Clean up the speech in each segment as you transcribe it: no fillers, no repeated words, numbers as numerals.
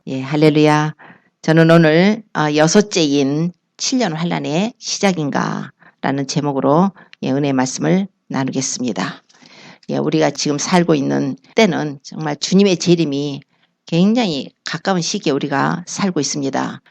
예, 할렐루야. 저는 오늘 여섯째인 7년 환란의 시작인가라는 제목으로 은혜의 말씀을 나누겠습니다. 예, 우리가 지금 살고 있는 때는 정말 주님의 재림이 굉장히 가까운 시기에 우리가 살고 있습니다.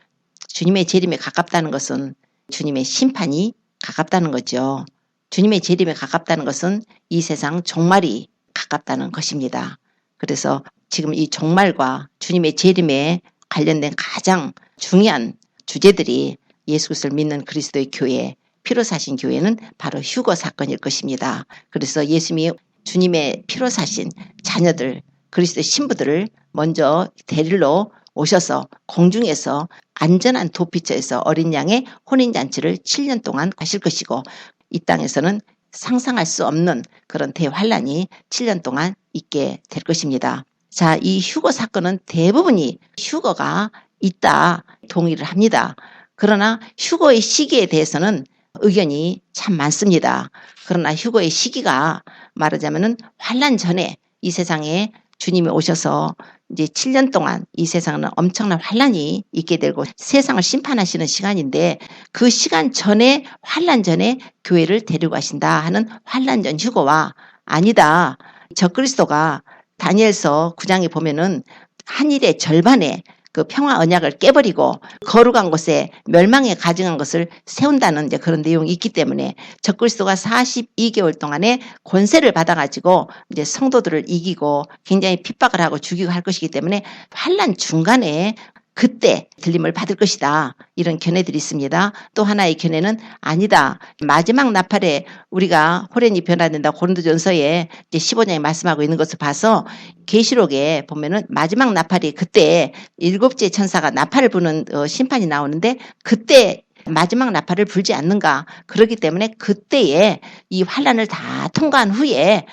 주님의 재림에 가깝다는 것은 주님의 심판이 가깝다는 거죠. 주님의 재림에 가깝다는 것은 이 세상 종말이 가깝다는 것입니다. 그래서 지금 이 종말과 주님의 재림에 관련된 가장 중요한 주제들이 예수 그리스도를 믿는 그리스도의 교회, 피로 사신 교회는 바로 휴거 사건일 것입니다. 그래서 예수님이 주님의 피로 사신 자녀들, 그리스도의 신부들을 먼저 데리러 오셔서 공중에서 안전한 도피처에서 어린 양의 혼인잔치를 7년 동안 하실 것이고, 이 땅에서는 상상할 수 없는 그런 대환란이 7년 동안 있게 될 것입니다. 자, 이 휴거 사건은 대부분이 휴거가 있다 동의를 합니다. 그러나 휴거의 시기에 대해서는 의견이 참 많습니다. 그러나 휴거의 시기가 말하자면은 환란 전에 이 세상에 주님이 오셔서 이제 7년 동안 이 세상은 엄청난 환란이 있게 되고 세상을 심판하시는 시간인데, 그 시간 전에 환란 전에 교회를 데리고 가신다 하는 환란 전 휴거와, 아니다, 적그리스도가 다니엘서 9장에 보면은 한일의 절반에 그 평화 언약을 깨버리고 거룩한 곳에 멸망에 가증한 것을 세운다는 이제 그런 내용이 있기 때문에, 적그리스도가 42개월 동안의 권세를 받아가지고 이제 성도들을 이기고 굉장히 핍박을 하고 죽이고 할 것이기 때문에 환란 중간에 그때 들림을 받을 것이다, 이런 견해들이 있습니다. 또 하나의 견해는 아니다, 마지막 나팔에 우리가 호련히 변화된다 고린도전서에 이제 15장에 말씀하고 있는 것을 봐서 계시록에 보면은 마지막 나팔이 그때 일곱째 천사가 나팔을 부는 심판이 나오는데, 그때 마지막 나팔을 불지 않는가, 그렇기 때문에 그때에 이 환란을 다 통과한 후에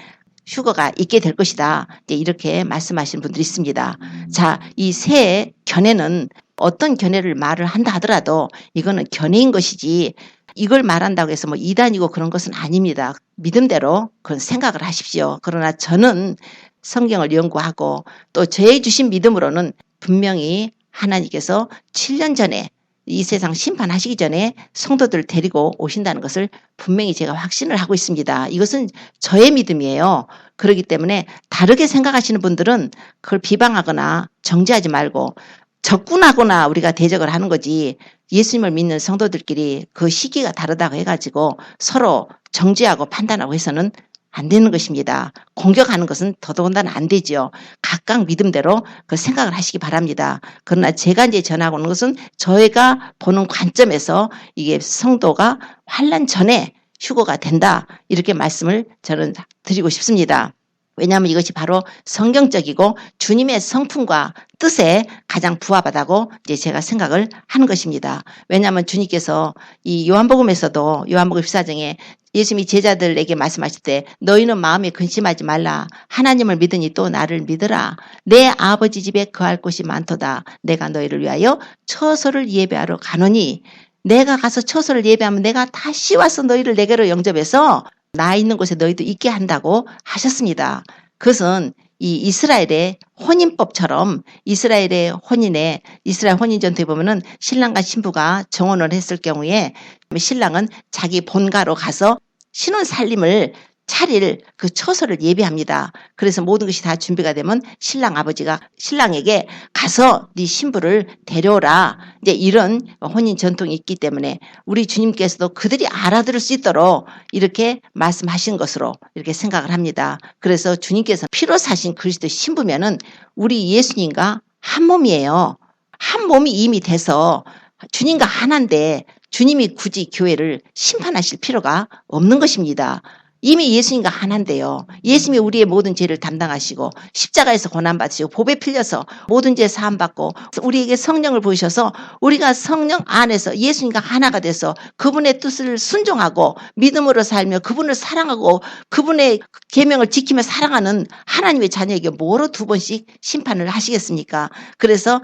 휴거가 있게 될 것이다, 이제 이렇게 말씀하시는 분들이 있습니다. 자, 이 세 견해는 어떤 견해를 말을 한다 하더라도 이거는 견해인 것이지, 이걸 말한다고 해서 뭐 이단이고 그런 것은 아닙니다. 믿음대로 그런 생각을 하십시오. 그러나 저는 성경을 연구하고 또 저의 주신 믿음으로는 분명히 하나님께서 7년 전에 이 세상 심판하시기 전에 성도들 데리고 오신다는 것을 분명히 제가 확신을 하고 있습니다. 이것은 저의 믿음이에요. 그렇기 때문에 다르게 생각하시는 분들은 그걸 비방하거나 정죄하지 말고 적군하거나 우리가 대적을 하는 거지, 예수님을 믿는 성도들끼리 그 시기가 다르다고 해가지고 서로 정죄하고 판단하고 해서는 안 되는 것입니다. 공격하는 것은 더더군다나 안 되지요. 각각 믿음대로 그 생각을 하시기 바랍니다. 그러나 제가 이제 전하고 있는 것은 저희가 보는 관점에서 이게 성도가 환란 전에 휴거가 된다, 이렇게 말씀을 저는 드리고 싶습니다. 왜냐하면 이것이 바로 성경적이고 주님의 성품과 뜻에 가장 부합하다고 이제 제가 생각을 하는 것입니다. 왜냐하면 주님께서 이 요한복음에서도 요한복음 14장에 예수님이 제자들에게 말씀하실 때, 너희는 마음에 근심하지 말라. 하나님을 믿으니 또 나를 믿으라. 내 아버지 집에 거할 곳이 많도다. 내가 너희를 위하여 처소를 예배하러 가노니, 내가 가서 처소를 예배하면 내가 다시 와서 너희를 내게로 영접해서 나 있는 곳에 너희도 있게 한다고 하셨습니다. 그것은 이 이스라엘의 혼인법처럼 이스라엘 혼인 전투에 보면은 신랑과 신부가 정혼을 했을 경우에 신랑은 자기 본가로 가서 신혼 살림을 차릴 그 처소를 예비합니다. 그래서 모든 것이 다 준비가 되면 신랑 아버지가 신랑에게 가서 네 신부를 데려오라, 이제 이런 혼인 전통이 있기 때문에 우리 주님께서도 그들이 알아들을 수 있도록 이렇게 말씀하신 것으로 이렇게 생각을 합니다. 그래서 주님께서 피로 사신 그리스도 신부면은 우리 예수님과 한 몸이에요. 한 몸이 이미 돼서 주님과 하나인데 주님이 굳이 교회를 심판하실 필요가 없는 것입니다. 이미 예수님과 하나인데요. 예수님이 우리의 모든 죄를 담당하시고 십자가에서 고난받으시고 보배 풀려서 모든 죄 사함받고 우리에게 성령을 부으셔서 우리가 성령 안에서 예수님과 하나가 돼서 그분의 뜻을 순종하고 믿음으로 살며 그분을 사랑하고 그분의 계명을 지키며 사랑하는 하나님의 자녀에게 뭐로 두 번씩 심판을 하시겠습니까? 그래서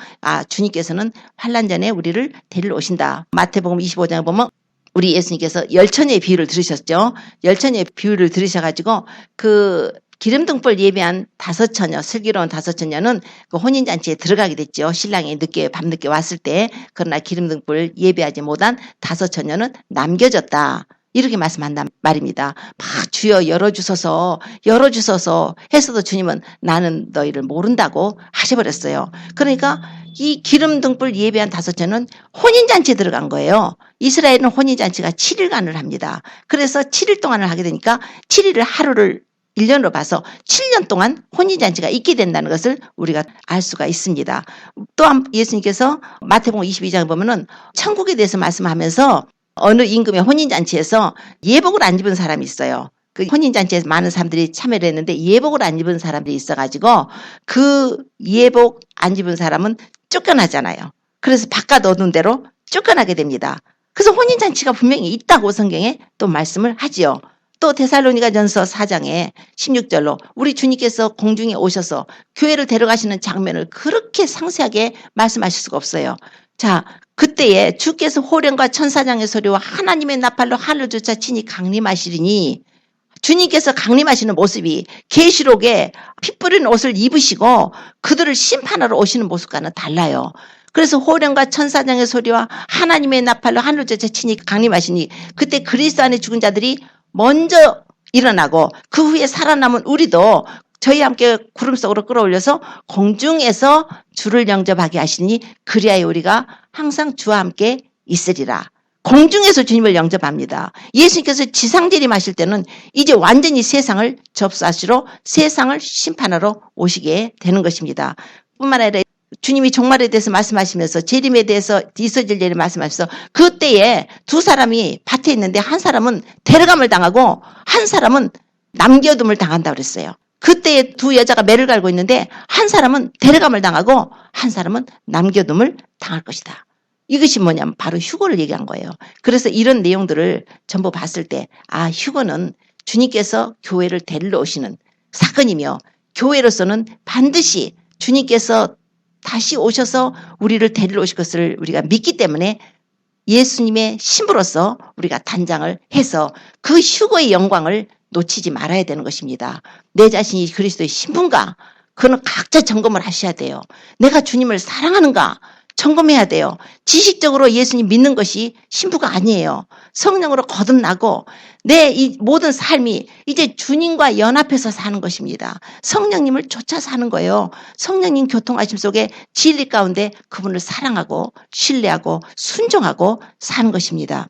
주님께서는 환란 전에 우리를 데리러 오신다. 마태복음 25장에 보면 우리 예수님께서 열처녀의 비유를 들으셨죠. 열처녀의 비유를 들으셔가지고 그 기름등불 예배한 5처녀, 슬기로운 5처녀는 그 혼인잔치에 들어가게 됐죠. 신랑이 밤늦게 왔을 때. 그러나 기름등불 예배하지 못한 5처녀는 남겨졌다. 이렇게 말씀한단 말입니다. 막 주여 열어주소서 해서도 주님은 나는 너희를 모른다고 하셔버렸어요. 그러니까 이 기름등불 예배한 5처녀는 혼인잔치에 들어간 거예요. 이스라엘은 혼인잔치가 7일간을 합니다. 그래서 7일 동안을 하게 되니까 7일을 하루를 1년으로 봐서 7년 동안 혼인잔치가 있게 된다는 것을 우리가 알 수가 있습니다. 또한 예수님께서 마태복음 22장에 보면은 천국에 대해서 말씀하면서 어느 임금의 혼인잔치에서 예복을 안 입은 사람이 있어요. 그 혼인잔치에 많은 사람들이 참여를 했는데 예복을 안 입은 사람들이 있어가지고 그 예복 안 입은 사람은 쫓겨나잖아요. 그래서 바깥 어두운 데로 쫓겨나게 됩니다. 그래서 혼인잔치가 분명히 있다고 성경에 또 말씀을 하지요. 또 데살로니가전서 4장에 16절로 우리 주님께서 공중에 오셔서 교회를 데려가시는 장면을 그렇게 상세하게 말씀하실 수가 없어요. 자, 그때에 주께서 호령과 천사장의 소리와 하나님의 나팔로 하늘조차 친히 강림하시리니 주님께서 강림하시는 모습이 계시록에 피 뿌린 옷을 입으시고 그들을 심판하러 오시는 모습과는 달라요. 그래서 호령과 천사장의 소리와 하나님의 나팔로 하늘조차 친히 강림하시니 그때 그리스도 안에 죽은 자들이 먼저 일어나고 그 후에 살아남은 우리도 저희와 함께 구름 속으로 끌어올려서 공중에서 주를 영접하게 하시니 그리하여 우리가 항상 주와 함께 있으리라. 공중에서 주님을 영접합니다. 예수님께서 지상 재림하실 때는 이제 완전히 세상을 접수하시러 세상을 심판하러 오시게 되는 것입니다. 뿐만 아니라 주님이 종말에 대해서 말씀하시면서 재림에 대해서 있어질 일을 말씀하셔서 그때에 두 사람이 밭에 있는데 한 사람은 데려감을 당하고 한 사람은 남겨둠을 당한다고 그랬어요. 그때에 두 여자가 매를 갈고 있는데 한 사람은 데려감을 당하고 한 사람은 남겨둠을 당할 것이다. 이것이 뭐냐면 바로 휴거를 얘기한 거예요. 그래서 이런 내용들을 전부 봤을 때 휴거는 주님께서 교회를 데리러 오시는 사건이며 교회로서는 반드시 주님께서 다시 오셔서 우리를 데리러 오실 것을 우리가 믿기 때문에 예수님의 신부로서 우리가 단장을 해서 그 휴거의 영광을 놓치지 말아야 되는 것입니다. 내 자신이 그리스도의 신부인가? 그거는 각자 점검을 하셔야 돼요. 내가 주님을 사랑하는가? 점검해야 돼요. 지식적으로 예수님 믿는 것이 신부가 아니에요. 성령으로 거듭나고 내 이 모든 삶이 이제 주님과 연합해서 사는 것입니다. 성령님을 쫓아 사는 거예요. 성령님 교통하심 속에 진리 가운데 그분을 사랑하고 신뢰하고 순종하고 사는 것입니다.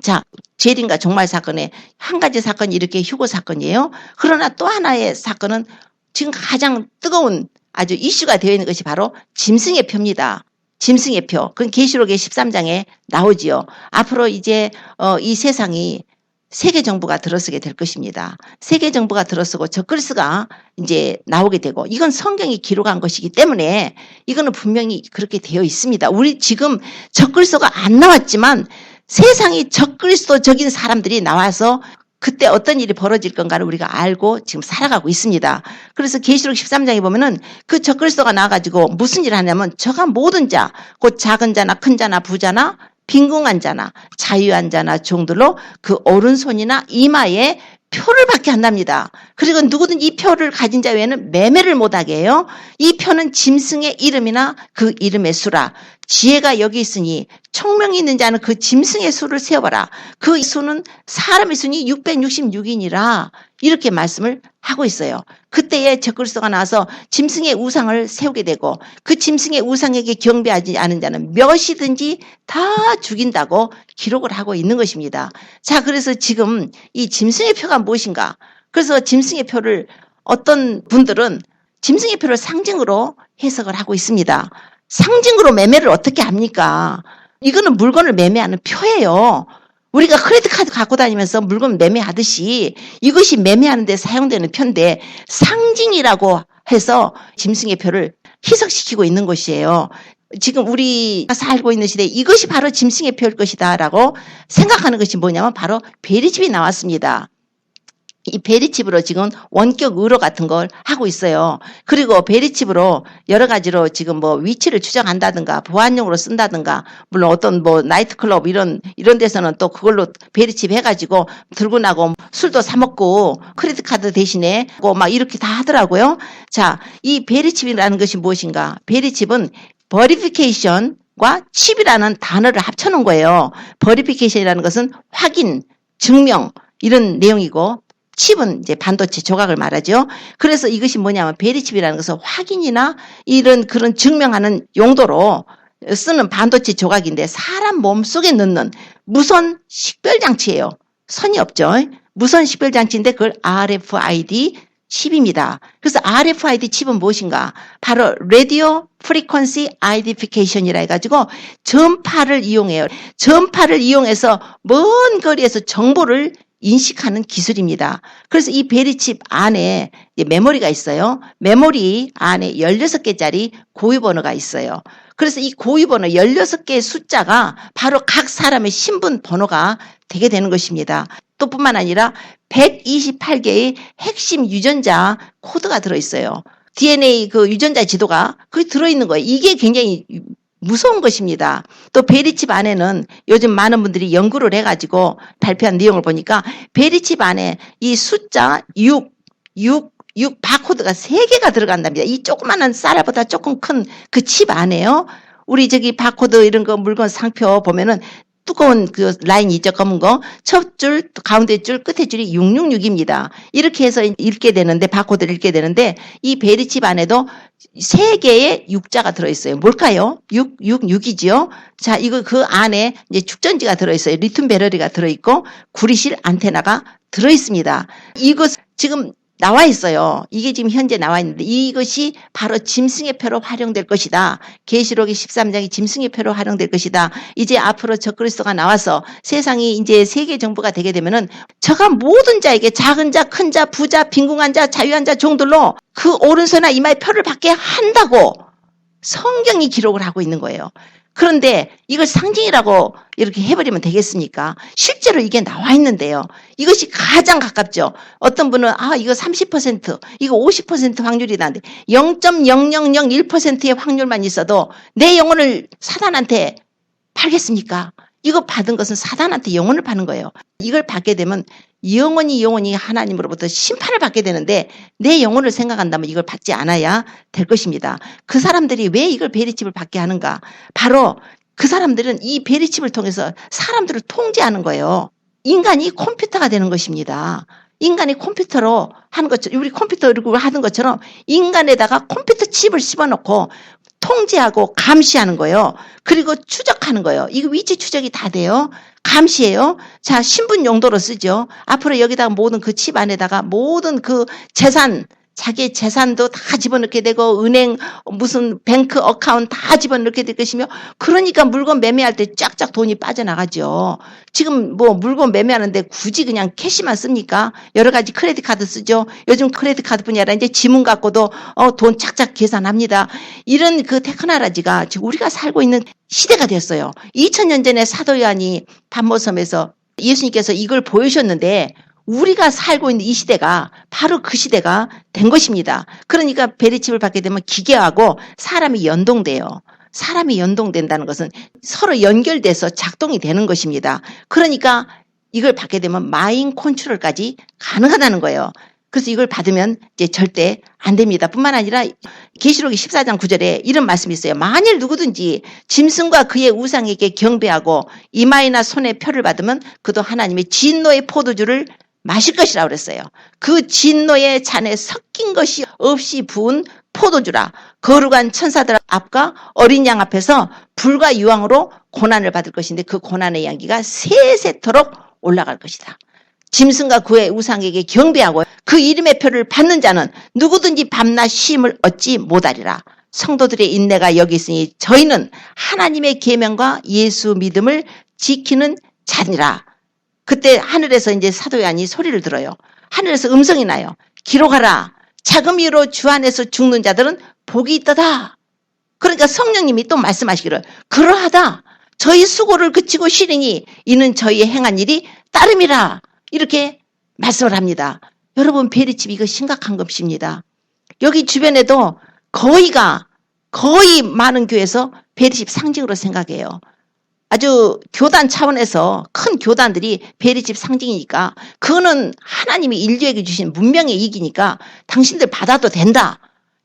자, 재림과 종말 사건에 한 가지 사건이 이렇게 휴거 사건이에요. 그러나 또 하나의 사건은 지금 가장 뜨거운 아주 이슈가 되어 있는 것이 바로 짐승의 표입니다. 짐승의 표. 그건 계시록의 13장에 나오지요. 앞으로 이제 이 세상이 세계 정부가 들어서게 될 것입니다. 세계 정부가 들어서고 적그리스가 이제 나오게 되고 이건 성경이 기록한 것이기 때문에 이거는 분명히 그렇게 되어 있습니다. 우리 지금 적그리스도가 안 나왔지만 세상이 적그리스도적인 사람들이 나와서 그때 어떤 일이 벌어질 건가를 우리가 알고 지금 살아가고 있습니다. 그래서 계시록 13장에 보면은 그 적그리스도가 나와가지고 무슨 일을 하냐면 저가 모든 자, 곧 작은 자나 큰 자나 부자나 빈궁한 자나 자유한 자나 종들로 그 오른손이나 이마에 표를 받게 한답니다. 그리고 누구든 이 표를 가진 자 외에는 매매를 못하게 해요. 이 표는 짐승의 이름이나 그 이름의 수라. 지혜가 여기 있으니 총명이 있는 자는 그 짐승의 수를 세어봐라. 그 수는 사람의 수니 666이니라. 이렇게 말씀을 하고 있어요. 그때에 적그리스도가 나와서 짐승의 우상을 세우게 되고 그 짐승의 우상에게 경배하지 않은 자는 몇이든지 다 죽인다고 기록을 하고 있는 것입니다. 자, 그래서 지금 이 짐승의 표가 무엇인가? 그래서 짐승의 표를 어떤 분들은 짐승의 표를 상징으로 해석을 하고 있습니다. 상징으로 매매를 어떻게 합니까? 이거는 물건을 매매하는 표예요. 우리가 크레딧 카드 갖고 다니면서 물건 매매하듯이 이것이 매매하는 데 사용되는 표인데 상징이라고 해서 짐승의 표를 희석시키고 있는 것이에요. 지금 우리가 살고 있는 시대에 이것이 바로 짐승의 표일 것이다 라고 생각하는 것이 뭐냐면 바로 베리집이 나왔습니다. 이 베리칩으로 지금 원격 의료 같은 걸 하고 있어요. 그리고 베리칩으로 여러 가지로 지금 뭐 위치를 추적한다든가 보안용으로 쓴다든가, 물론 어떤 뭐 나이트클럽 이런 데서는 또 그걸로 베리칩 해가지고 들고 나고 술도 사 먹고 크레딧 카드 대신에 막 이렇게 다 하더라고요. 자, 이 베리칩이라는 것이 무엇인가? 베리칩은 버리피케이션과 칩이라는 단어를 합쳐놓은 거예요. 버리피케이션이라는 것은 확인, 증명 이런 내용이고, 칩은 이제 반도체 조각을 말하죠. 그래서 이것이 뭐냐면 베리칩이라는 것은 확인이나 이런 그런 증명하는 용도로 쓰는 반도체 조각인데, 사람 몸속에 넣는 무선 식별장치예요. 선이 없죠. 무선 식별장치인데 그걸 RFID 칩입니다. 그래서 RFID 칩은 무엇인가? 바로 Radio Frequency Identification이라 해가지고 전파를 이용해요. 전파를 이용해서 먼 거리에서 정보를 인식하는 기술입니다. 그래서 이 베리칩 안에 메모리가 있어요. 메모리 안에 16개짜리 고유번호가 있어요. 그래서 이 고유번호 16개의 숫자가 바로 각 사람의 신분 번호가 되게 되는 것입니다. 또 뿐만 아니라 128개의 핵심 유전자 코드가 들어있어요. DNA 그 유전자 지도가 거기 들어있는 거예요. 이게 굉장히 무서운 것입니다. 또 베리칩 안에는 요즘 많은 분들이 연구를 해가지고 발표한 내용을 보니까 베리칩 안에 이 숫자 6 바코드가 3개가 들어간답니다. 이 조그마한 쌀보다 조금 큰 그 칩 안에요. 우리 저기 바코드 이런 거 물건 상표 보면은 두꺼운 그 라인 있죠, 검은 거. 첫 줄, 가운데 줄, 끝에 줄이 666입니다. 이렇게 해서 읽게 되는데, 바코드를 읽게 되는데, 이 베리칩 안에도 3개의 6자가 들어있어요. 뭘까요? 6이지요. 자, 이거 그 안에 이제 축전지가 들어있어요. 리튬 배터리가 들어있고, 구리실 안테나가 들어있습니다. 이것 지금 나와 있어요. 이게 지금 현재 나와 있는데, 이것이 바로 짐승의 표로 활용될 것이다. 계시록이 13장이 짐승의 표로 활용될 것이다. 이제 앞으로 적그리스도가 나와서 세상이 이제 세계 정부가 되게 되면은 저가 모든 자에게 작은 자, 큰 자, 부자, 빈궁한 자, 자유한 자 종들로 그 오른손이나 이마에 표를 받게 한다고 성경이 기록을 하고 있는 거예요. 그런데 이걸 상징이라고 이렇게 해버리면 되겠습니까? 실제로 이게 나와 있는데요. 이것이 가장 가깝죠. 어떤 분은 이거 30%, 이거 50% 확률이다는데 0.0001%의 확률만 있어도 내 영혼을 사단한테 팔겠습니까? 이거 받은 것은 사단한테 영혼을 파는 거예요. 이걸 받게 되면 영원히 하나님으로부터 심판을 받게 되는데, 내 영혼을 생각한다면 이걸 받지 않아야 될 것입니다. 그 사람들이 왜 이걸 베리칩을 받게 하는가? 바로 그 사람들은 이 베리칩을 통해서 사람들을 통제하는 거예요. 인간이 컴퓨터가 되는 것입니다. 인간이 컴퓨터로 하는 것처럼, 우리 컴퓨터를 하는 것처럼 인간에다가 컴퓨터 칩을 씹어놓고 통제하고 감시하는 거예요. 그리고 추적하는 거예요. 이거 위치 추적이 다 돼요. 감시해요. 자, 신분 용도로 쓰죠. 앞으로 여기다가 모든 그 칩 안에다가 모든 그 재산, 자기의 재산도 다 집어넣게 되고, 은행 무슨 뱅크 어카운트 다 집어넣게 될 것이며, 그러니까 물건 매매할 때 쫙쫙 돈이 빠져나가죠. 지금 뭐 물건 매매하는데 굳이 그냥 캐시만 씁니까? 여러 가지 크레딧 카드 쓰죠. 요즘 크레딧 카드뿐이 아니라 이제 지문 갖고도 돈 착착 계산합니다. 이런 그 테크놀로지가 지금 우리가 살고 있는 시대가 됐어요. 2000년 전에 사도 요한이 pat모섬에서 예수님께서 이걸 보여주셨는데, 우리가 살고 있는 이 시대가 바로 그 시대가 된 것입니다. 그러니까 베리칩을 받게 되면 기계하고 사람이 연동돼요. 사람이 연동된다는 것은 서로 연결돼서 작동이 되는 것입니다. 그러니까 이걸 받게 되면 마인 컨트롤까지 가능하다는 거예요. 그래서 이걸 받으면 이제 절대 안 됩니다. 뿐만 아니라 계시록이 14장 9절에 이런 말씀이 있어요. 만일 누구든지 짐승과 그의 우상에게 경배하고 이마이나 손에 표를 받으면 그도 하나님의 진노의 포도주를 마실 것이라고 그랬어요. 그 진노의 잔에 섞인 것이 없이 부은 포도주라. 거룩한 천사들 앞과 어린 양 앞에서 불과 유황으로 고난을 받을 것인데, 그 고난의 향기가 세세토록 올라갈 것이다. 짐승과 그의 우상에게 경배하고 그 이름의 표를 받는 자는 누구든지 밤낮 쉼을 얻지 못하리라. 성도들의 인내가 여기 있으니 저희는 하나님의 계명과 예수 믿음을 지키는 자니라. 그때 하늘에서 이제 사도 요한이 소리를 들어요. 하늘에서 음성이 나요. 기록하라. 자금 이유로 주 안에서 죽는 자들은 복이 있도다. 그러니까 성령님이 또 말씀하시기를 그러하다. 저희 수고를 그치고 쉬리니 이는 저희의 행한 일이 따름이라. 이렇게 말씀을 합니다. 여러분 베리칩 이거 심각한 것입니다. 여기 주변에도 거의 많은 교회에서 베리칩 상징으로 생각해요. 아주 교단 차원에서 큰 교단들이 베리칩 상징이니까 그거는 하나님이 인류에게 주신 문명의 이익이니까 당신들 받아도 된다.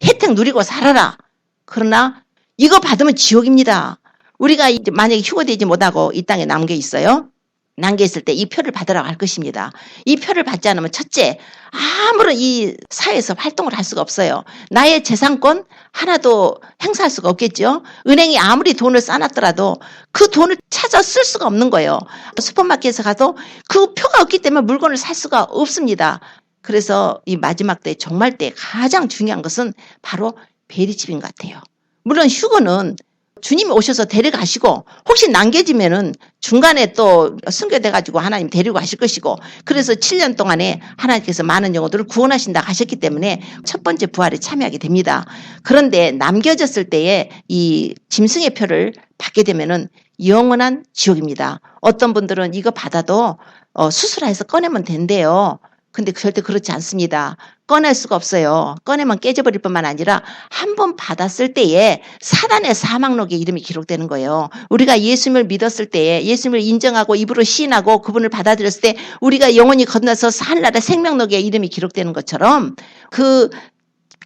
혜택 누리고 살아라. 그러나 이거 받으면 지옥입니다. 우리가 이제 만약에 휴거되지 못하고 이 땅에 남겨 있어요. 남겨 있을 때 이 표를 받으라고 할 것입니다. 이 표를 받지 않으면 첫째, 아무런 이 사회에서 활동을 할 수가 없어요. 나의 재산권 하나도 행사할 수가 없겠죠. 은행이 아무리 돈을 쌓아놨더라도 그 돈을 찾아 쓸 수가 없는 거예요. 슈퍼마켓에 가도 그 표가 없기 때문에 물건을 살 수가 없습니다. 그래서 이 마지막 때 종말 때 가장 중요한 것은 바로 베리칩인 것 같아요. 물론 휴거는 주님이 오셔서 데려가시고 혹시 남겨지면은 중간에 또 순교돼가지고 하나님 데리고 가실 것이고 그래서 7년 동안에 하나님께서 많은 영혼들을 구원하신다 하셨기 때문에 첫 번째 부활에 참여하게 됩니다. 그런데 남겨졌을 때에 이 짐승의 표를 받게 되면은 영원한 지옥입니다. 어떤 분들은 이거 받아도 수술해서 꺼내면 된대요. 근데 절대 그렇지 않습니다. 꺼낼 수가 없어요. 꺼내면 깨져버릴 뿐만 아니라 한 번 받았을 때에 사단의 사망록에 이름이 기록되는 거예요. 우리가 예수님을 믿었을 때에 예수님을 인정하고 입으로 시인하고 그분을 받아들였을 때 우리가 영원히 건너서 하늘나라 생명록에 이름이 기록되는 것처럼 그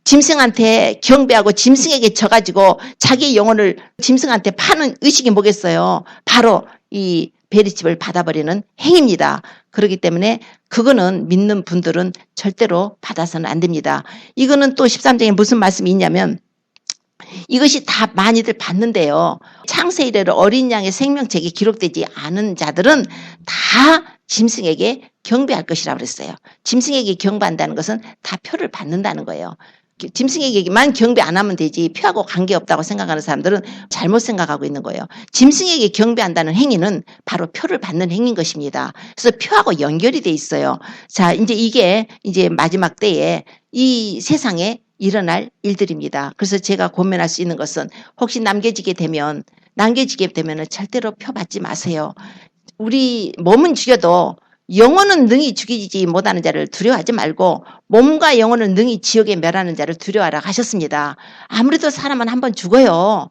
짐승한테 경배하고 짐승에게 져가지고 자기의 영혼을 짐승한테 파는 의식이 뭐겠어요. 바로 이 베리칩을 받아버리는 행위입니다. 그렇기 때문에 그거는 믿는 분들은 절대로 받아서는 안 됩니다. 이거는 또 13장에 무슨 말씀이 있냐면 이것이 다 많이들 받는데요. 창세 이래로 어린 양의 생명책에 기록되지 않은 자들은 다 짐승에게 경배할 것이라고 그랬어요. 짐승에게 경배한다는 것은 다 표를 받는다는 거예요. 짐승에게만 경배 안 하면 되지 표하고 관계없다고 생각하는 사람들은 잘못 생각하고 있는 거예요. 짐승에게 경배한다는 행위는 바로 표를 받는 행위인 것입니다. 그래서 표하고 연결이 돼 있어요. 자, 이게 마지막 때에 이 세상에 일어날 일들입니다. 그래서 제가 고민할 수 있는 것은 혹시 남겨지게 되면 절대로 표 받지 마세요. 우리 몸은 죽여도 영혼은 능히 죽이지 못하는 자를 두려워하지 말고 몸과 영혼을 능히 지옥에 멸하는 자를 두려워하라 하셨습니다. 아무래도 사람은 한번 죽어요.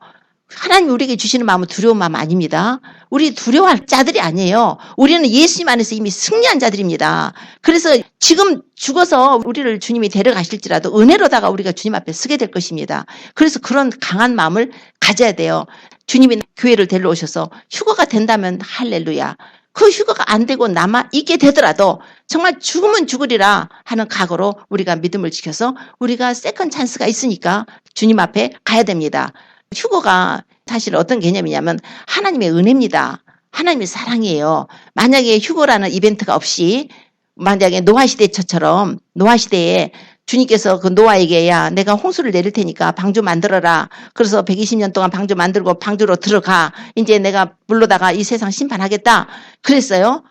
하나님 우리에게 주시는 마음은 두려운 마음 아닙니다. 우리 두려워할 자들이 아니에요. 우리는 예수님 안에서 이미 승리한 자들입니다. 그래서 지금 죽어서 우리를 주님이 데려가실지라도 은혜로다가 우리가 주님 앞에 서게 될 것입니다. 그래서 그런 강한 마음을 가져야 돼요. 주님이 교회를 데려오셔서 휴거가 된다면 할렐루야. 그 휴거가 안 되고 남아 있게 되더라도 정말 죽으면 죽으리라 하는 각오로 우리가 믿음을 지켜서 우리가 세컨 찬스가 있으니까 주님 앞에 가야 됩니다. 휴거가 사실 어떤 개념이냐면 하나님의 은혜입니다. 하나님의 사랑이에요. 만약에 휴거라는 이벤트가 없이 만약에 노아시대처럼 노아시대에 주님께서 그 노아에게 야 내가 홍수를 내릴 테니까 방주 만들어라. 그래서 120년 동안 방주 만들고 방주로 들어가. 이제 내가 물로다가 이 세상 심판하겠다. 그랬어요.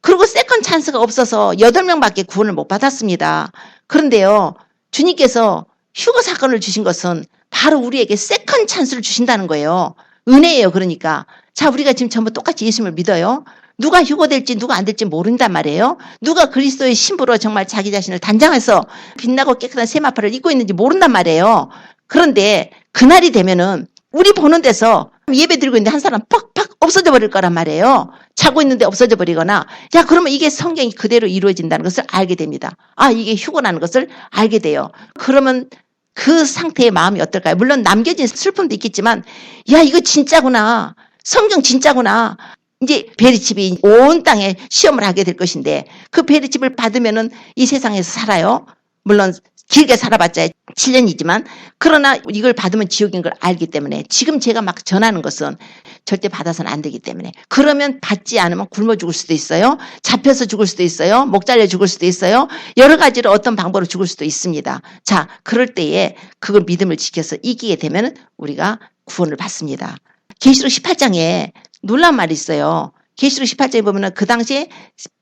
그리고 세컨 찬스가 없어서 8명밖에 구원을 못 받았습니다. 그런데요. 주님께서 휴거 사건을 주신 것은 바로 우리에게 세컨 찬스를 주신다는 거예요. 은혜예요. 그러니까. 자, 우리가 지금 전부 똑같이 예수님을 믿어요. 누가 휴거될지 누가 안 될지 모른단 말이에요. 누가 그리스도의 신부로 정말 자기 자신을 단장해서 빛나고 깨끗한 세마포를 입고 있는지 모른단 말이에요. 그런데 그날이 되면은 우리 보는 데서 예배 드리고 있는데 한 사람 팍팍 없어져 버릴 거란 말이에요. 자고 있는데 없어져 버리거나 야 그러면 이게 성경이 그대로 이루어진다는 것을 알게 됩니다. 아 이게 휴거라는 것을 알게 돼요. 그러면 그 상태의 마음이 어떨까요? 물론 남겨진 슬픔도 있겠지만 야 이거 진짜구나. 성경 진짜구나. 이제 베리칩이 온 땅에 시험을 하게 될 것인데 그 베리칩을 받으면은 이 세상에서 살아요. 물론 길게 살아봤자 7년이지만 그러나 이걸 받으면 지옥인 걸 알기 때문에 지금 제가 막 전하는 것은 절대 받아서는 안 되기 때문에 그러면 받지 않으면 굶어 죽을 수도 있어요. 잡혀서 죽을 수도 있어요. 목 잘려 죽을 수도 있어요. 여러 가지로 어떤 방법으로 죽을 수도 있습니다. 자, 그럴 때에 그걸 믿음을 지켜서 이기게 되면 우리가 구원을 받습니다. 계시록 18장에 놀라운 말이 있어요. 계시록 18장에 보면은 그 당시에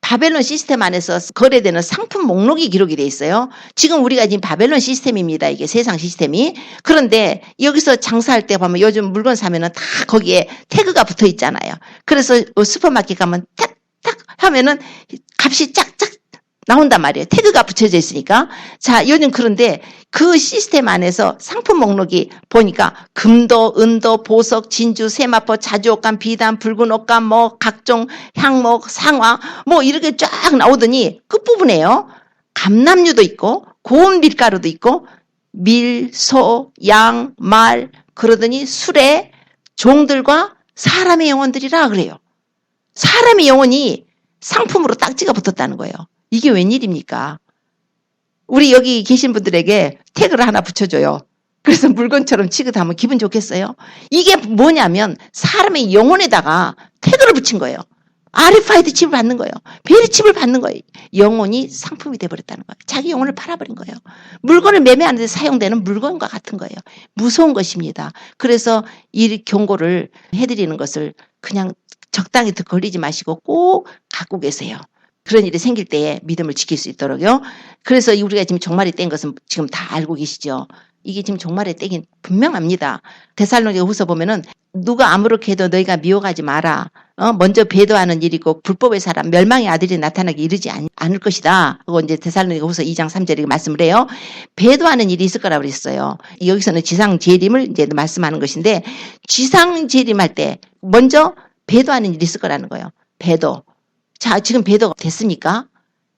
바벨론 시스템 안에서 거래되는 상품 목록이 기록이 돼 있어요. 지금 우리가 지금 바벨론 시스템입니다. 이게 세상 시스템이. 그런데 여기서 장사할 때 보면 요즘 물건 사면은 다 거기에 태그가 붙어 있잖아요. 그래서 슈퍼마켓 가면 탁탁 하면은 값이 짝짝 나온단 말이에요. 태그가 붙여져 있으니까. 자, 요즘 그런데 그 시스템 안에서 상품 목록이 보니까 금도, 은도, 보석, 진주, 세마포, 자주옥감, 비단, 붉은 옷감, 뭐 각종 향목, 상화 뭐 이렇게 쫙 나오더니 끝부분에요. 감남류도 있고 고운 밀가루도 있고 밀, 소, 양, 말 그러더니 술에 종들과 사람의 영혼들이라 그래요. 사람의 영혼이 상품으로 딱지가 붙었다는 거예요. 이게 웬일입니까? 우리 여기 계신 분들에게 태그를 하나 붙여줘요. 그래서 물건처럼 취급하면 기분 좋겠어요? 이게 뭐냐면 사람의 영혼에다가 태그를 붙인 거예요. RFID 칩을 받는 거예요. 베리 칩을 받는 거예요. 영혼이 상품이 돼버렸다는 거예요. 자기 영혼을 팔아버린 거예요. 물건을 매매하는 데 사용되는 물건과 같은 거예요. 무서운 것입니다. 그래서 이 경고를 해드리는 것을 그냥 적당히 걸리지 마시고 꼭 갖고 계세요. 그런 일이 생길 때에 믿음을 지킬 수 있도록요. 그래서 우리가 지금 종말이 뗀 것은 지금 다 알고 계시죠. 이게 지금 종말의 때긴 분명합니다. 데살로니가후서 보면은 누가 아무렇게 해도 너희가 미혹하지 마라. 먼저 배도하는 일이고 불법의 사람 멸망의 아들이 나타나기 이르지 않을 것이다. 그거 이제 데살로니가후서 2장 3절에 말씀을 해요. 배도하는 일이 있을 거라고 그랬어요. 여기서는 지상재림을 이제 말씀하는 것인데 지상재림할 때 먼저 배도하는 일이 있을 거라는 거예요. 배도. 자, 지금 배도가 됐습니까?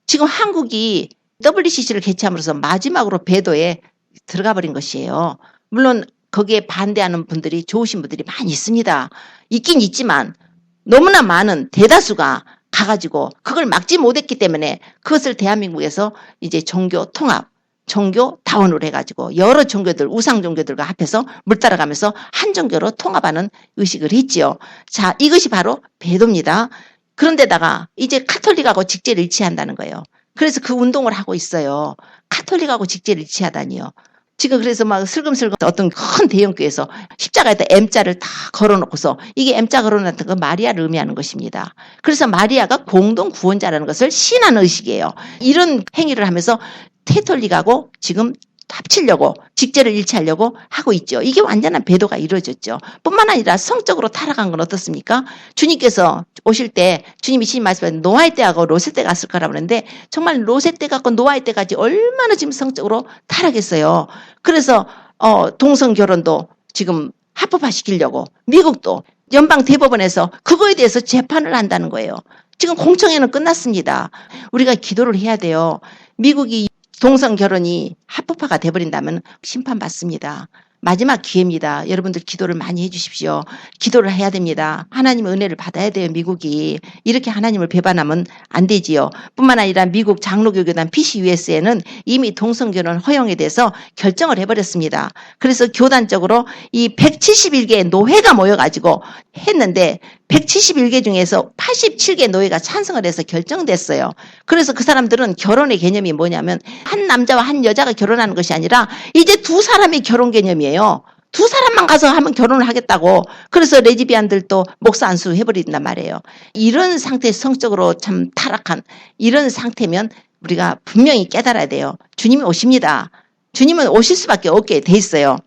지금 한국이 WCC를 개최함으로써 마지막으로 배도에 들어가 버린 것이에요. 물론 거기에 반대하는 분들이 좋으신 분들이 많이 있습니다. 있긴 있지만 너무나 많은 대다수가 가가지고 그걸 막지 못했기 때문에 그것을 대한민국에서 이제 종교 통합, 종교 다원으로 해가지고 여러 종교들, 우상 종교들과 합해서 물 따라가면서 한 종교로 통합하는 의식을 했지요. 자, 이것이 바로 배도입니다. 그런데다가 이제 카톨릭하고 직제를 일치한다는 거예요. 그래서 그 운동을 하고 있어요. 카톨릭하고 직제를 일치하다니요. 지금 그래서 막 슬금슬금 어떤 큰 대형교회에서 십자가에다 M자를 다 걸어놓고서 이게 M자 걸어놨던 건 마리아를 의미하는 것입니다. 그래서 마리아가 공동 구원자라는 것을 신하는 의식이에요. 이런 행위를 하면서 캐톨릭하고 지금 합치려고 직제를 일치하려고 하고 있죠. 이게 완전한 배도가 이루어졌죠. 뿐만 아니라 성적으로 타락한 건 어떻습니까? 주님께서 오실 때 주님이 신 말씀하신 노아의 때하고 롯의 때가 갔을 거라고 하는데 정말 롯의 때 갖고 노아의 때까지 얼마나 지금 성적으로 타락했어요. 그래서 동성 결혼도 지금 합법화시키려고 미국도 연방 대법원에서 그거에 대해서 재판을 한다는 거예요. 지금 공청회는 끝났습니다. 우리가 기도를 해야 돼요. 미국이 동성 결혼이 합법화가 돼버린다면 심판받습니다. 마지막 기회입니다. 여러분들 기도를 많이 해주십시오. 기도를 해야 됩니다. 하나님의 은혜를 받아야 돼요. 미국이. 이렇게 하나님을 배반하면 안 되지요. 뿐만 아니라 미국 장로교교단 PCUS에는 이미 동성결혼 허용에 대해서 결정을 해버렸습니다. 그래서 교단적으로 이 171개의 노회가 모여가지고 했는데 171개 중에서 87개 노회가 찬성을 해서 결정됐어요. 그래서 그 사람들은 결혼의 개념이 뭐냐면 한 남자와 한 여자가 결혼하는 것이 아니라 이제 두 사람의 결혼 개념이에요. 두 사람만 가서 하면 결혼을 하겠다고. 그래서 레즈비안들도 목사 안수 해버린단 말이에요. 이런 상태, 성적으로 참 타락한 이런 상태면 우리가 분명히 깨달아야 돼요. 주님이 오십니다. 주님은 오실 수밖에 없게 돼 있어요.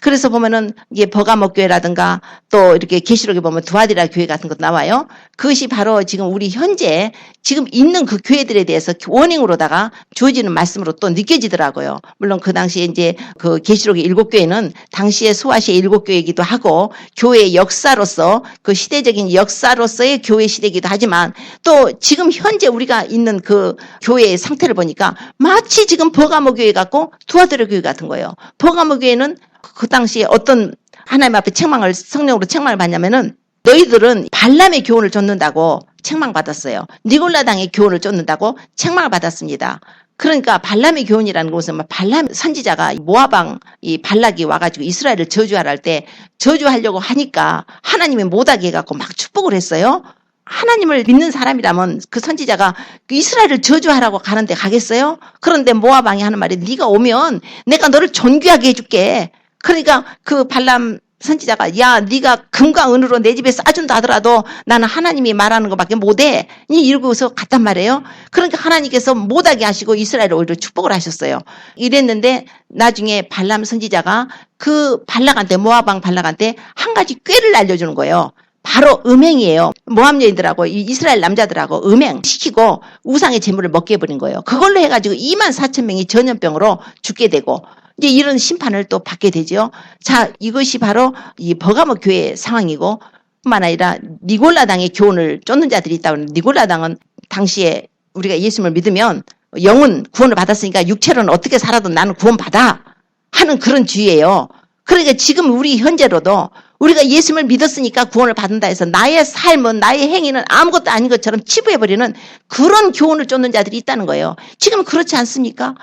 그래서 보면은 이게 버가모 교회라든가 또 이렇게 계시록에 보면 두아디라 교회 같은 것도 나와요. 그것이 바로 지금 우리 현재 지금 있는 그 교회들에 대해서 워닝으로다가 주어지는 말씀으로 또 느껴지더라고요. 물론 그 당시에 이제 그 계시록의 7교회는 당시에 소아시아 7교회이기도 하고 교회의 역사로서 그 시대적인 역사로서의 교회 시대이기도 하지만 또 지금 현재 우리가 있는 그 교회의 상태를 보니까 마치 지금 버가모 교회 같고 두아디라 교회 같은 거예요. 버가모 교회는 그 당시에 어떤 하나님 앞에 성령으로 책망을 받냐면은 너희들은 발람의 교훈을 쫓는다고 책망받았어요. 니골라당의 교훈을 쫓는다고 책망을 받았습니다. 그러니까 발람의 교훈이라는 것은 발람 선지자가 모아방 이 발락이 와가지고 이스라엘을 저주하라 할 때 저주하려고 하니까 하나님이 못하게 해갖고 막 축복을 했어요. 하나님을 믿는 사람이라면 그 선지자가 이스라엘을 저주하라고 가는데 가겠어요? 그런데 모아방이 하는 말이 네가 오면 내가 너를 존귀하게 해줄게. 그러니까 그 발람 선지자가 야 네가 금과 은으로 내 집에 싸준다 하더라도 나는 하나님이 말하는 것밖에 못해 이러고서 갔단 말이에요. 그러니까 하나님께서 못하게 하시고 이스라엘을 오히려 축복을 하셨어요. 이랬는데 나중에 발람 선지자가 그 발락한테 모아방 발락한테 한 가지 꾀를 알려주는 거예요. 바로 음행이에요. 모함 여인들하고 이스라엘 남자들하고 음행시키고 우상의 제물을 먹게 해버린 거예요. 그걸로 해가지고 24,000명이 전염병으로 죽게 되고 이제 이런 심판을 또 받게 되죠. 자, 이것이 바로 이 버가모 교회의 상황이고 뿐만 아니라 니골라당의 교훈을 쫓는 자들이 있다고 하는데 니골라당은 당시에 우리가 예수님을 믿으면 영은 구원을 받았으니까 육체로는 어떻게 살아도 나는 구원받아 하는 그런 주의예요. 그러니까 지금 우리 현재로도 우리가 예수님을 믿었으니까 구원을 받는다 해서 나의 삶은 나의 행위는 아무것도 아닌 것처럼 치부해버리는 그런 교훈을 쫓는 자들이 있다는 거예요. 지금 그렇지 않습니까?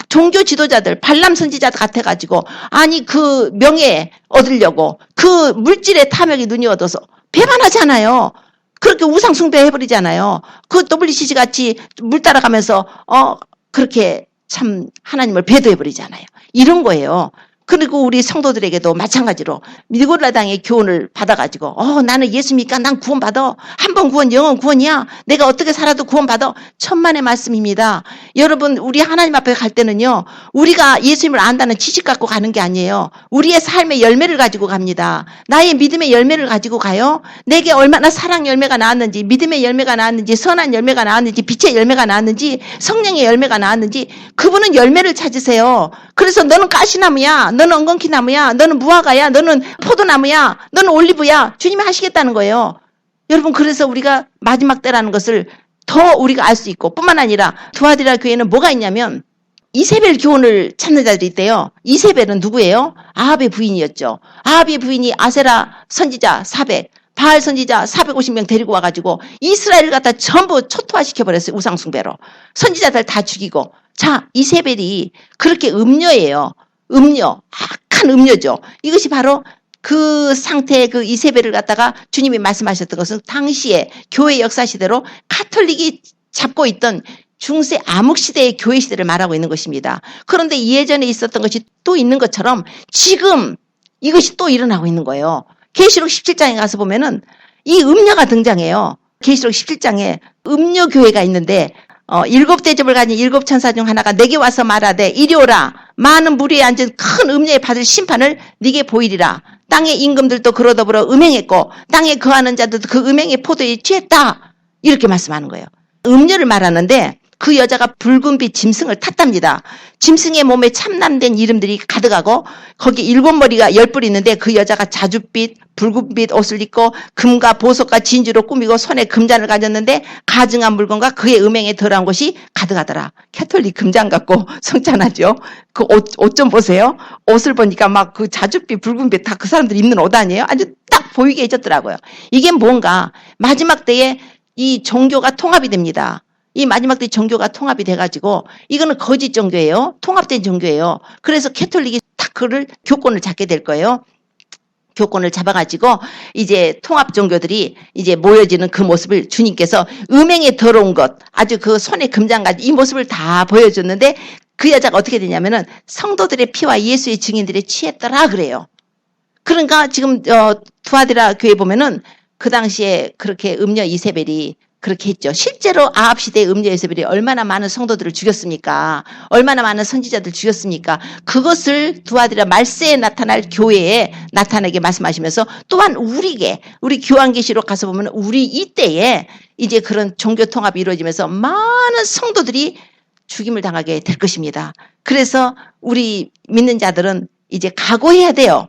종교 지도자들 발람 선지자 같아가지고 아니 그 명예 얻으려고 그 물질의 탐욕이 눈이 얻어서 배반하잖아요. 그렇게 우상 숭배해버리잖아요. 그 WCC 같이 물 따라가면서 그렇게 참 하나님을 배도해버리잖아요. 이런 거예요. 그리고 우리 성도들에게도 마찬가지로 니골라당의 교훈을 받아가지고 나는 예수니까 난 구원받아. 한 번 구원 영원 구원이야. 내가 어떻게 살아도 구원받아. 천만의 말씀입니다. 여러분 우리 하나님 앞에 갈 때는요. 우리가 예수님을 안다는 지식 갖고 가는 게 아니에요. 우리의 삶의 열매를 가지고 갑니다. 나의 믿음의 열매를 가지고 가요. 내게 얼마나 사랑 열매가 나왔는지 믿음의 열매가 나왔는지 선한 열매가 나왔는지 빛의 열매가 나왔는지 성령의 열매가 나왔는지 그분은 열매를 찾으세요. 그래서 너는 가시나무야. 너는 엉겅퀴나무야. 너는 무화과야. 너는 포도나무야. 너는 올리브야. 주님이 하시겠다는 거예요. 여러분 그래서 우리가 마지막 때라는 것을 더 우리가 알 수 있고 뿐만 아니라 두아디라 교회는 뭐가 있냐면 이세벨 교훈을 찾는 자들이 있대요. 이세벨은 누구예요? 아합의 부인이었죠. 아합의 부인이 아세라 선지자 400 바알 선지자 450명 데리고 와가지고 이스라엘을 갖다 전부 초토화시켜버렸어요. 우상숭배로. 선지자들 다 죽이고. 자, 이세벨이 그렇게 음녀예요. 음녀, 악한 음녀죠. 이것이 바로 그 상태의 그 이세벨을 갖다가 주님이 말씀하셨던 것은 당시에 교회 역사 시대로 카톨릭이 잡고 있던 중세 암흑시대의 교회 시대를 말하고 있는 것입니다. 그런데 예전에 있었던 것이 또 있는 것처럼 지금 이것이 또 일어나고 있는 거예요. 계시록 17장에 가서 보면은 이 음녀가 등장해요. 계시록 17장에 음녀 교회가 있는데 7대접을 가진 7천사 중 하나가 내게 와서 말하되 이리 오라. 많은 무리에 앉은 큰 음녀에 받을 심판을 네게 보이리라. 땅의 임금들도 그로 더불어 음행했고 땅에 거하는 자들도 그 음행의 포도에 취했다. 이렇게 말씀하는 거예요. 음녀를 말하는데 그 여자가 붉은빛 짐승을 탔답니다. 짐승의 몸에 참남된 이름들이 가득하고 거기 7머리가 10뿔 있는데 그 여자가 자줏빛 붉은빛 옷을 입고 금과 보석과 진주로 꾸미고 손에 금잔을 가졌는데 가증한 물건과 그의 음행에 더러운 것이 가득하더라. 캐톨릭 금잔 갖고 성찬하죠. 그 옷 좀 보세요. 옷을 보니까 막 그 자줏빛 붉은빛 다 그 사람들이 입는 옷 아니에요? 아주 딱 보이게 해줬더라고요. 이게 뭔가 마지막 때에 이 종교가 통합이 됩니다. 이 마지막 때 종교가 통합이 돼가지고 이거는 거짓 종교예요. 통합된 종교예요. 그래서 캐톨릭이 딱 그를 교권을 잡게 될 거예요. 교권을 잡아가지고 이제 통합 종교들이 이제 모여지는 그 모습을 주님께서 음행에 더러운 것 아주 그 손에 금장가지 이 모습을 다 보여줬는데 그 여자가 어떻게 되냐면은 성도들의 피와 예수의 증인들의 취했더라 그래요. 그러니까 지금 두아디라 교회 보면은 그 당시에 그렇게 음녀 이세벨이 그렇게 했죠. 실제로 아합 시대의 음녀 이세벨이 얼마나 많은 성도들을 죽였습니까? 얼마나 많은 선지자들 죽였습니까? 그것을 두아디라 말세에 나타날 교회에 나타나게 말씀하시면서 또한 우리에게 우리 교환계시록 가서 보면 우리 이때에 이제 그런 종교 통합이 이루어지면서 많은 성도들이 죽임을 당하게 될 것입니다. 그래서 우리 믿는 자들은 이제 각오해야 돼요.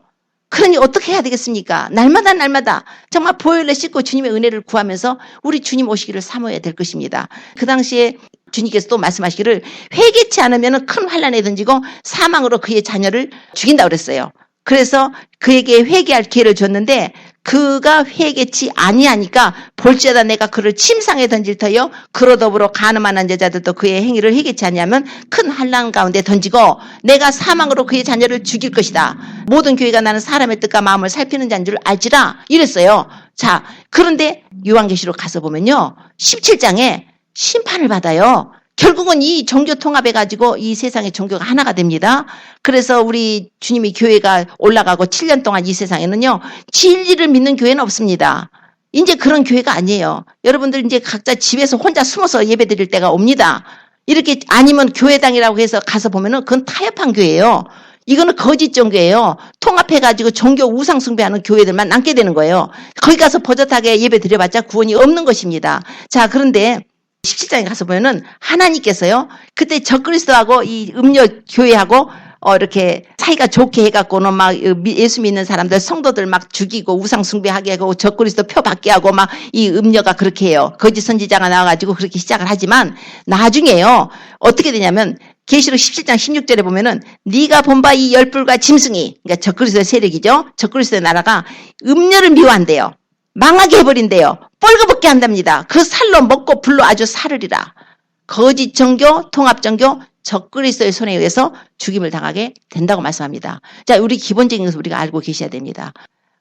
그러니 어떻게 해야 되겠습니까? 날마다 정말 보혈에 씻고 주님의 은혜를 구하면서 우리 주님 오시기를 사모해야 될 것입니다. 그 당시에 주님께서 또 말씀하시기를 회개치 않으면 큰 환난에 던지고 사망으로 그의 자녀를 죽인다고 그랬어요. 그래서 그에게 회개할 기회를 줬는데 그가 회개치 아니하니까 볼지어다 내가 그를 침상에 던질 터요 그로 더불어 간음하는 여자들도 그의 행위를 회개치 아니하면 큰 환난 가운데 던지고 내가 사망으로 그의 자녀를 죽일 것이다. 모든 교회가 나는 사람의 뜻과 마음을 살피는 자인 줄 알지라 이랬어요. 자, 그런데 요한계시록 가서 보면요 17장에 심판을 받아요. 결국은 이 종교 통합해가지고 이 세상의 종교가 하나가 됩니다. 그래서 우리 주님이 교회가 올라가고 7년 동안 이 세상에는요, 진리를 믿는 교회는 없습니다. 이제 그런 교회가 아니에요. 여러분들 이제 각자 집에서 혼자 숨어서 예배 드릴 때가 옵니다. 이렇게 아니면 교회당이라고 해서 가서 보면은 그건 타협한 교회예요. 이거는 거짓 종교예요. 통합해가지고 종교 우상 숭배하는 교회들만 남게 되는 거예요. 거기 가서 버젓하게 예배 드려봤자 구원이 없는 것입니다. 자, 그런데 17장에 가서 보면은 하나님께서요, 그때 적그리스도하고 이 음료 교회하고 이렇게 사이가 좋게 해갖고는 막 예수 믿는 사람들, 성도들 막 죽이고 우상 숭배하게 하고 적그리스도 표 받게 하고 막 이 음료가 그렇게 해요. 거짓 선지자가 나와가지고 그렇게 시작을 하지만 나중에요, 어떻게 되냐면 계시록 17장 16절에 보면은 네가 본 바 이 열불과 짐승이, 그러니까 적그리스도의 세력이죠. 적그리스도의 나라가 음료를 미워한대요. 망하게 해버린대요. 뻘거벗게 한답니다. 그 살로 먹고 불로 아주 사르리라. 거짓 종교, 통합 종교, 적그리스도의 손에 의해서 죽임을 당하게 된다고 말씀합니다. 자, 우리 기본적인 것을 우리가 알고 계셔야 됩니다.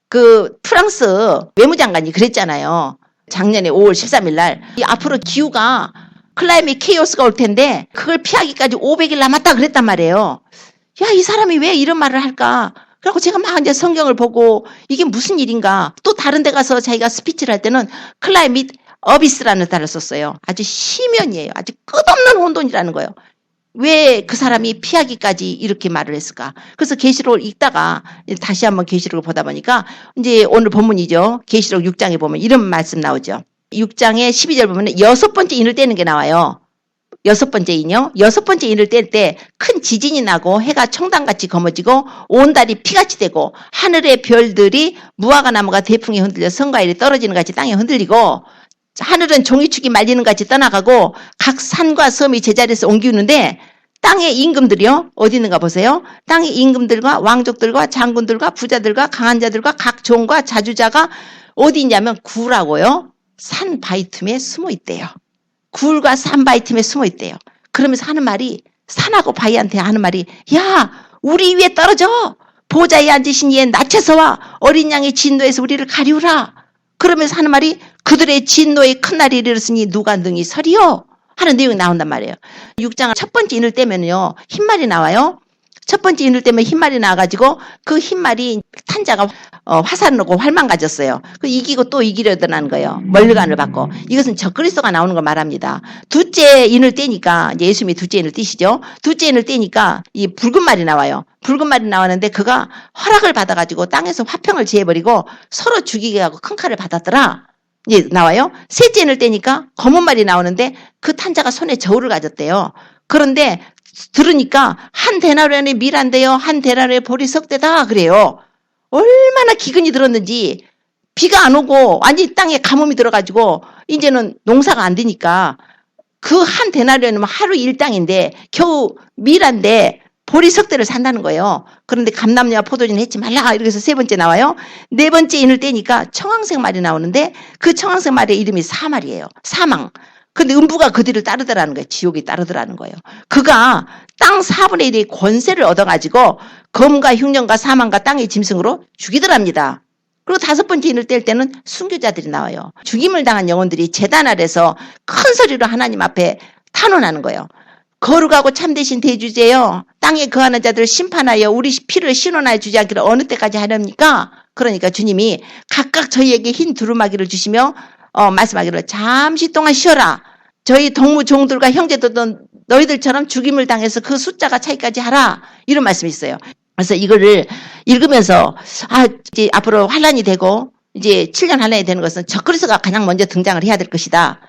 그 프랑스 외무장관이 그랬잖아요. 작년에 5월 13일 날 앞으로 기후가 클라이밋 케이오스가 올 텐데 그걸 피하기까지 500일 남았다 그랬단 말이에요. 야, 이 사람이 왜 이런 말을 할까? 그래서 제가 막 이제 성경을 보고 이게 무슨 일인가? 또 다른 데 가서 자기가 스피치를 할 때는 클라이밋 어비스라는 단어를 썼어요. 아주 심연이에요. 아주 끝없는 혼돈이라는 거예요. 왜 그 사람이 피하기까지 이렇게 말을 했을까? 그래서 계시록을 읽다가 다시 한번 계시록을 보다 보니까 이제 오늘 본문이죠. 계시록 6장에 보면 이런 말씀 나오죠. 6장에 12절 보면 여섯 번째 인을 떼는 게 나와요. 여섯 번째 인이요. 여섯 번째 인을 뗄 때 큰 지진이 나고 해가 청단같이 검어지고 온 달이 피같이 되고 하늘의 별들이 무화과 나무가 대풍에 흔들려 성과일이 떨어지는 같이 땅에 흔들리고 하늘은 종이축이 말리는 같이 떠나가고 각 산과 섬이 제자리에서 옮기는데 땅의 임금들이요. 어디 있는가 보세요. 땅의 임금들과 왕족들과 장군들과 부자들과 강한 자들과 각 종과 자주자가 어디 있냐면 굴하고요. 산 바위 틈에 숨어 있대요. 굴과 산 바위 틈에 숨어 있대요. 그러면서 하는 말이, 산하고 바위한테 하는 말이, 야, 우리 위에 떨어져. 보좌에 앉으신 이의 낯에서 와. 어린 양의 진노에서 우리를 가리우라. 그러면서 하는 말이, 그들의 진노의 큰 날이 이르렀으니 누가 능히 서리요? 하는 내용이 나온단 말이에요. 6장 첫 번째 인을 떼면요, 흰말이 나와요. 첫 번째 인을 떼면 흰말이 나와가지고 그 흰말이 탄자가 화살을 놓고 활만 가졌어요. 그 이기고 또 이기려던 거예요. 멀리간을 받고. 이것은 적그리스도가 나오는 걸 말합니다. 둘째 인을 떼니까, 이제 예수님이 둘째 인을 떼시죠. 둘째 인을 떼니까 이 붉은 말이 나와요. 붉은 말이 나왔는데 그가 허락을 받아가지고 땅에서 화평을 지어버리고 서로 죽이게 하고 큰 칼을 받았더라. 이제 나와요. 셋째 인을 떼니까 검은 말이 나오는데 그 탄자가 손에 저울을 가졌대요. 그런데 들으니까 한 데나리온의 밀한대요. 한 데나리온의 보리 석대다 그래요. 얼마나 기근이 들었는지 비가 안 오고 완전히 땅에 가뭄이 들어가지고 이제는 농사가 안 되니까 그 한 데나리온은 하루 일당인데 겨우 밀한데 보리 석대를 산다는 거예요. 그런데 감남류와 포도주는 했지 말라. 이렇게 해서 세 번째 나와요. 네 번째 인을 떼니까 청황색 말이 나오는데 그 청황색 말의 이름이 사말이에요. 사망. 근데 음부가 그 뒤를 따르더라는 거예요. 지옥이 따르더라는 거예요. 그가 땅 4분의 1의 권세를 얻어가지고 검과 흉년과 사망과 땅의 짐승으로 죽이더랍니다. 그리고 다섯 번째 인을 뗄 때는 순교자들이 나와요. 죽임을 당한 영혼들이 제단 아래서 큰 소리로 하나님 앞에 탄원하는 거예요. 거룩하고 참되신 대주제여, 땅에 거하는 자들을 심판하여 우리 피를 신원하여 주지 않기를 어느 때까지 하렵니까? 그러니까 주님이 각각 저희에게 흰 두루마기를 주시며 말씀하기를 잠시 동안 쉬어라. 저희 동무 종들과 형제들도 너희들처럼 죽임을 당해서 그 숫자가 차이까지 하라. 이런 말씀이 있어요. 그래서 이거를 읽으면서 이제 앞으로 환란이 되고 이제 7년 환란이 되는 것은 적그리스도가 가장 먼저 등장을 해야 될 것이다.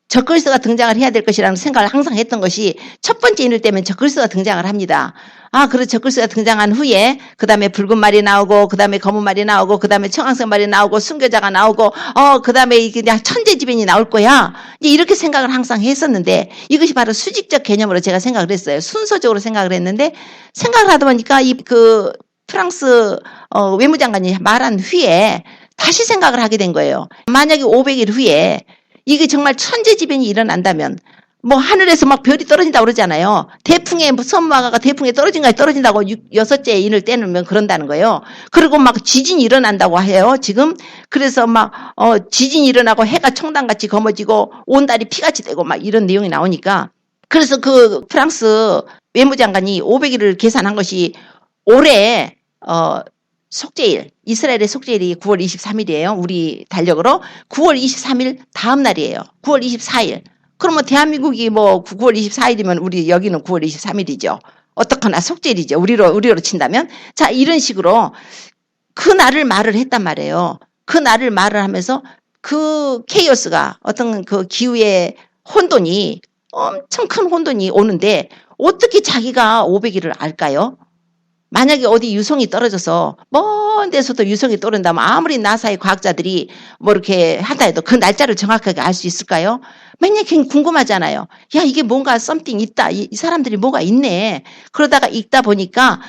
적그리스도가 등장을 해야 될 것이라는 생각을 항상 했던 것이 첫 번째 인을 떼면 적그리스도가 등장을 합니다. 그래서 적그리스도가 등장한 후에 그 다음에 붉은 말이 나오고 그 다음에 검은 말이 나오고 그 다음에 청황색 말이 나오고 순교자가 나오고 그 다음에 이게 천재지변이 나올 거야. 이제 이렇게 생각을 항상 했었는데 이것이 바로 수직적 개념으로 제가 생각을 했어요. 순서적으로 생각을 했는데 생각을 하다 보니까 그 프랑스 외무장관이 말한 후에 다시 생각을 하게 된 거예요. 만약에 500일 후에 이게 정말 천재지변이 일어난다면 뭐 하늘에서 막 별이 떨어진다고 그러잖아요. 대풍에 선무화과가 대풍에 떨어진다고 여섯째 인을 떼놓으면 그런다는 거예요. 그리고 막 지진이 일어난다고 해요. 지금 그래서 막 지진이 일어나고 해가 청단같이 검어지고 온 달이 피같이 되고 막 이런 내용이 나오니까 그래서 그 프랑스 외무장관이 500일을 계산한 것이 올해 속죄일, 이스라엘의 속죄일이 9월 23일이에요. 우리 달력으로 9월 23일 다음 날이에요. 9월 24일. 그러면 대한민국이 뭐 9월 24일이면 우리 여기는 9월 23일이죠. 어떻거나 속죄일이죠. 우리로 친다면. 자, 이런 식으로 그 날을 말을 했단 말이에요. 그 날을 말을 하면서 그 케이오스가 어떤 그 기후의 혼돈이 엄청 큰 혼돈이 오는데 어떻게 자기가 500일을 알까요? 만약에 어디 유성이 떨어져서 먼 데서도 유성이 떨어진다면 아무리 나사의 과학자들이 뭐 이렇게 하다 해도 그 날짜를 정확하게 알 수 있을까요? 맨날 궁금하잖아요. 야, 이게 뭔가 something 있다. 이 사람들이 뭐가 있네. 그러다가 읽다 보니까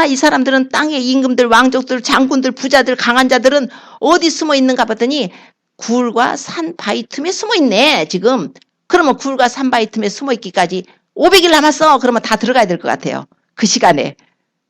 이 사람들은 땅의 임금들, 왕족들, 장군들, 부자들, 강한 자들은 어디 숨어 있는가 봤더니 굴과 산 바위 틈에 숨어 있네. 지금. 그러면 굴과 산 바위 틈에 숨어 있기까지 500일 남았어. 그러면 다 들어가야 될 것 같아요. 그 시간에.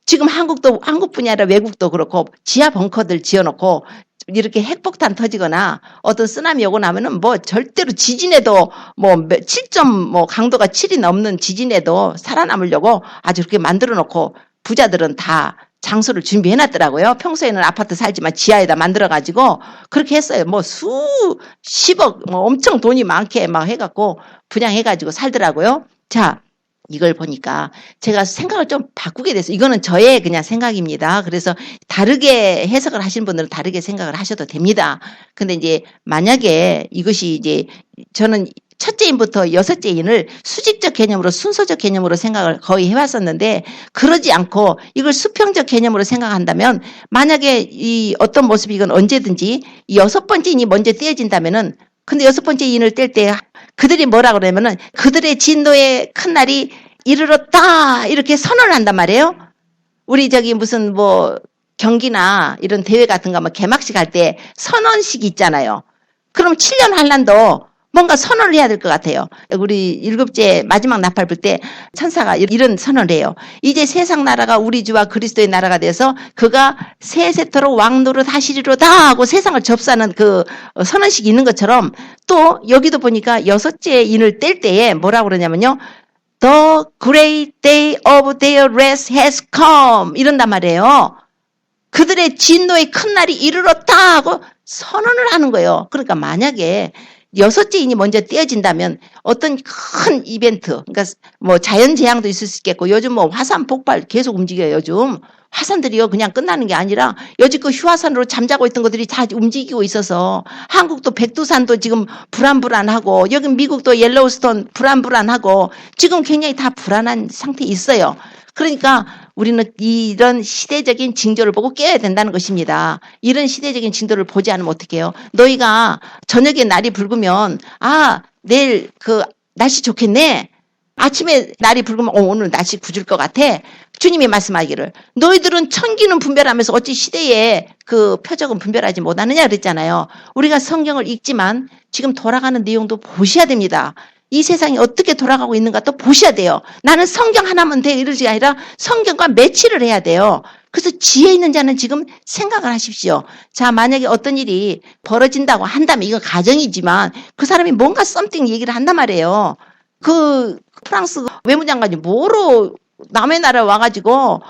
지금 한국뿐이 아니라 외국도 그렇고 지하 벙커들 지어놓고 이렇게 핵폭탄 터지거나 어떤 쓰나미 오고 나면은 뭐 절대로 지진에도 뭐 7점 강도가 7이 넘는 지진에도 살아남으려고 아주 그렇게 만들어 놓고 부자들은 다 장소를 준비해 놨더라고요. 평소에는 아파트 살지만 지하에다 만들어 가지고 그렇게 했어요. 뭐 수십억 엄청 돈이 많게 막 해갖고 분양해 가지고 살더라고요. 자, 이걸 보니까 제가 생각을 좀 바꾸게 됐어요. 이거는 저의 그냥 생각입니다. 그래서 다르게 해석을 하시는 분들은 다르게 생각을 하셔도 됩니다. 근데 이제 만약에 이것이 이제 저는 첫째 인부터 여섯째 인을 수직적 개념으로 순서적 개념으로 생각을 거의 해왔었는데 그러지 않고 이걸 수평적 개념으로 생각한다면 만약에 이 어떤 모습이건 언제든지 이 여섯 번째 인이 먼저 떼어진다면은 근데 여섯 번째 인을 뗄 때 그들이 뭐라 그러냐면은 그들의 진노의 큰 날이 이르렀다 이렇게 선언을 한단 말이에요. 우리 저기 무슨 뭐 경기나 이런 대회 같은 거 뭐 개막식 할 때 선언식이 있잖아요. 그럼 7년 환란도 뭔가 선언을 해야 될 것 같아요. 우리 일곱째 마지막 나팔 불 때 천사가 이런 선언을 해요. 이제 세상 나라가 우리 주와 그리스도의 나라가 돼서 그가 세세토록 왕노릇 하시리로다 하고 세상을 접수하는 그 선언식이 있는 것처럼 또 여기도 보니까 여섯째 인을 뗄 때에 뭐라고 그러냐면요. The great day of their rest has come 이런단 말이에요. 그들의 진노의 큰 날이 이르렀다 하고 선언을 하는 거예요. 그러니까 만약에 여섯째 인이 먼저 떼어진다면 어떤 큰 이벤트, 그러니까 뭐 자연재앙도 있을 수 있겠고 요즘 뭐 화산 폭발 계속 움직여요. 요즘 화산들이요 그냥 끝나는 게 아니라 여지껏 휴화산으로 잠자고 있던 것들이 다 움직이고 있어서 한국도 백두산도 지금 불안불안하고 여기 미국도 옐로우스톤 불안불안하고 지금 굉장히 다 불안한 상태에 있어요. 그러니까 우리는 이런 시대적인 징조를 보고 깨어야 된다는 것입니다. 이런 시대적인 징조를 보지 않으면 어떻게 해요? 너희가 저녁에 날이 붉으면 내일 그 날씨 좋겠네. 아침에 날이 붉으면 오늘 날씨 굳을 것 같아. 주님이 말씀하기를 너희들은 천기는 분별하면서 어찌 시대에 그 표적은 분별하지 못하느냐 그랬잖아요. 우리가 성경을 읽지만 지금 돌아가는 내용도 보셔야 됩니다. 이 세상이 어떻게 돌아가고 있는가 또 보셔야 돼요. 나는 성경 하나면 돼 이러지 아니라 성경과 매치를 해야 돼요. 그래서 지혜 있는 자는 지금 생각을 하십시오. 자, 만약에 어떤 일이 벌어진다고 한다면 이건 가정이지만 그 사람이 뭔가 썸띵 얘기를 한단 말이에요. 그 프랑스 외무장관이 뭐로 남의 나라에 와가지고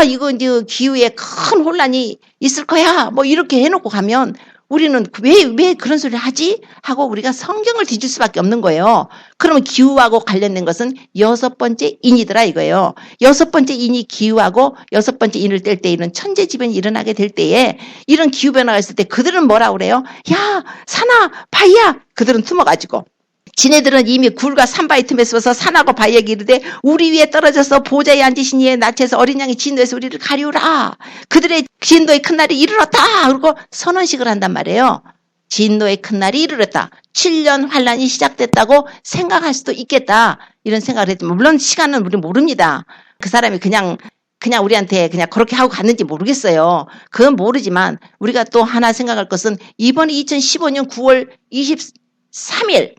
이거 이제 기후에 큰 혼란이 있을 거야 뭐 이렇게 해놓고 가면 우리는 왜 그런 소리를 하지? 하고 우리가 성경을 뒤질 수밖에 없는 거예요. 그러면 기후하고 관련된 것은 여섯 번째 인이더라 이거예요. 여섯 번째 인이 기후하고 여섯 번째 인을 뗄 때 이런 천재지변이 일어나게 될 때에 이런 기후변화가 있을 때 그들은 뭐라 그래요? 야, 산아, 바위야. 그들은 숨어가지고. 지네들은 이미 굴과 산바위 틈에 서서 산하고 바위에게 이르되 우리 위에 떨어져서 보좌에 앉으신 이에 낯에서 어린 양이 진노에서 우리를 가리우라. 그들의 진노의 큰 날이 이르렀다. 그리고 선언식을 한단 말이에요. 진노의 큰 날이 이르렀다. 7년 환란이 시작됐다고 생각할 수도 있겠다. 이런 생각을 했지만 물론 시간은 우리 모릅니다. 그 사람이 그냥 우리한테 그냥 그렇게 하고 갔는지 모르겠어요. 그건 모르지만 우리가 또 하나 생각할 것은 이번이 2015년 9월 23일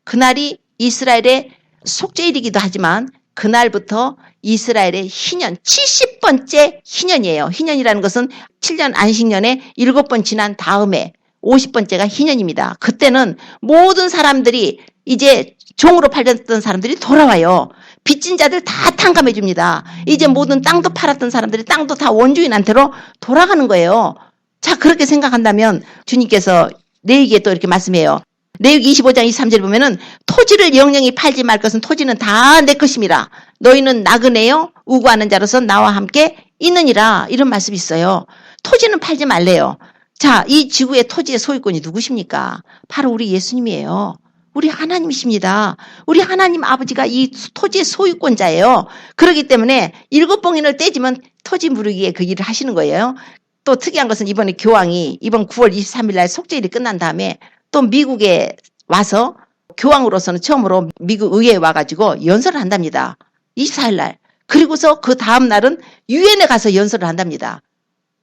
그날이 이스라엘의 속죄일이기도 하지만 그날부터 이스라엘의 희년 70번째 희년이에요. 희년이라는 것은 7년 안식년에 7번 지난 다음에 50번째가 희년입니다. 그때는 모든 사람들이 이제 종으로 팔렸던 사람들이 돌아와요. 빚진 자들 다 탕감해 줍니다. 이제 모든 땅도 팔았던 사람들이 땅도 다 원주인한테로 돌아가는 거예요. 자, 그렇게 생각한다면 주님께서 레위기에 또 이렇게 말씀해요. 레위기 25장 23절 보면은 토지를 영영히 팔지 말 것은 토지는 다 내 것입니다. 너희는 나그네요 우고하는 자로서 나와 함께 있느니라. 이런 말씀이 있어요. 토지는 팔지 말래요. 자, 이 지구의 토지의 소유권이 누구십니까? 바로 우리 예수님이에요. 우리 하나님이십니다. 우리 하나님 아버지가 이 토지의 소유권자예요. 그렇기 때문에 7봉인을 떼지면 토지 무르기에 그 일을 하시는 거예요. 또 특이한 것은 이번에 교황이 이번 9월 23일 날 속죄일이 끝난 다음에 또 미국에 와서 교황으로서는 처음으로 미국 의회에 와가지고 연설을 한답니다. 24일 날. 그리고서 그 다음 날은 유엔에 가서 연설을 한답니다.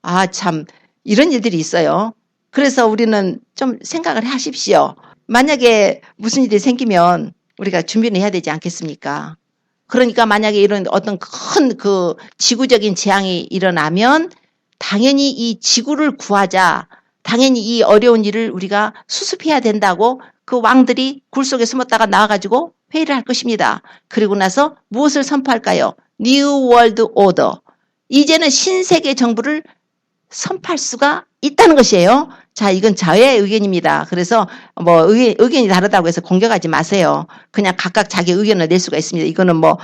아, 참 이런 일들이 있어요. 그래서 우리는 좀 생각을 하십시오. 만약에 무슨 일이 생기면 우리가 준비를 해야 되지 않겠습니까? 그러니까 만약에 이런 어떤 큰 그 지구적인 재앙이 일어나면 당연히 이 지구를 구하자, 당연히 이 어려운 일을 우리가 수습해야 된다고 그 왕들이 굴 속에 숨었다가 나와가지고 회의를 할 것입니다. 그리고 나서 무엇을 선포할까요? New World Order. 이제는 신세계 정부를 선포할 수가 있다는 것이에요. 자, 이건 저의 의견입니다. 그래서 뭐 의견이 다르다고 해서 공격하지 마세요. 그냥 각각 자기 의견을 낼 수가 있습니다. 이거는 뭐